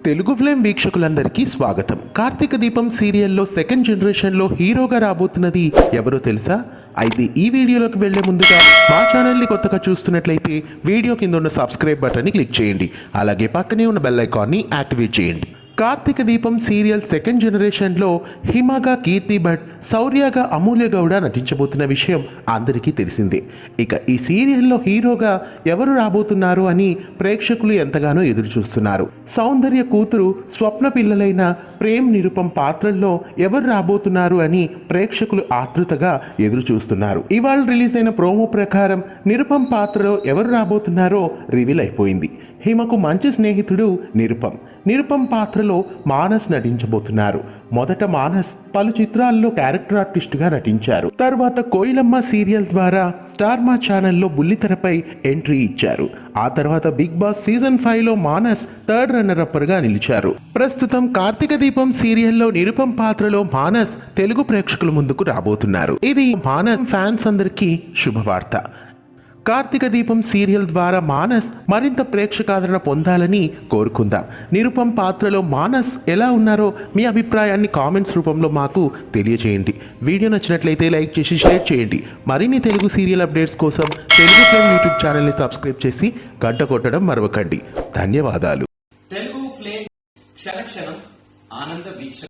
Telugu film వీక్షకులందరికీ స్వాగతం. కార్తీక దీపం సీరియల్లో సెకండ్ జనరేషన్లో హీరోగా రాబోతున్నది ఎవరో తెలుసా? అయితే ఈ వీడియోలోకి వెళ్లే ముందుగా మా ఛానల్ని కొత్తగా చూస్తున్నట్లయితే వీడియో కింద ఉన్న సబ్స్క్రైబ్ బటన్ని క్లిక్ చేయండి. అలాగే పక్కనే ఉన్న బెల్ ఐకాన్ని యాక్టివేట్ చేయండి. కార్తీక దీపం సీరియల్ సెకండ్ జనరేషన్లో హిమగా కీర్తి భట్, శౌర్యగా అమూల్య గౌడ నటించబోతున్న విషయం అందరికీ తెలిసిందే. ఇక ఈ సీరియల్లో హీరోగా ఎవరు రాబోతున్నారు అని ప్రేక్షకులు ఎంతగానో ఎదురు చూస్తున్నారు. సౌందర్య కూతురు స్వప్న పిల్లలైన ప్రేమ్, నిరుపం పాత్రల్లో ఎవరు రాబోతున్నారు అని ప్రేక్షకులు ఆతృతగా ఎదురు చూస్తున్నారు. ఇవాళ రిలీజ్ అయిన ప్రోమో ప్రకారం నిరుపం పాత్రలో ఎవరు రాబోతున్నారో రివీల్ అయిపోయింది. హిమకు మంచి స్నేహితుడు నిరుపం పాత్రలో మానస్ నటించబోతున్నారు. మొదట మానస్ పలు చిత్రాల్లో క్యారెక్టర్ ఆర్టిస్టుగా నటించారు. తర్వాత కోయిలమ్మ సీరియల్ ద్వారా స్టార్ మా ఛానల్లో బుల్లితెరపై ఎంట్రీ ఇచ్చారు. ఆ తర్వాత బిగ్ బాస్ సీజన్ 5లో మానస్ థర్డ్ రన్నర్ అప్పర్గా నిలిచారు. ప్రస్తుతం కార్తీక దీపం సీరియల్లో నిరుపం పాత్రలో మానస్ తెలుగు ప్రేక్షకుల ముందుకు రాబోతున్నారు. ఇది మానస్ ఫ్యాన్స్ అందరికీ శుభవార్త. కార్తీక దీపం సీరియల్ ద్వారా మానస్ మరింత ప్రేక్షకాదరణ పొందాలని కోరుకుందాం. నిరుపం పాత్రలో మానస్ ఎలా ఉన్నారో మీ అభిప్రాయాన్ని కామెంట్స్ రూపంలో మాకు తెలియజేయండి. వీడియో నచ్చినట్లయితే లైక్ చేసి షేర్ చేయండి. మరిన్ని తెలుగు సీరియల్ అప్డేట్స్ కోసం తెలుగు ఫిల్మ్ యూట్యూబ్ ఛానల్ని సబ్స్క్రైబ్ చేసి గంట కొట్టడం మరవకండి. ధన్యవాదాలు. తెలుగు ఫిల్మ్ క్షణ క్షణం ఆనంద వీక్ష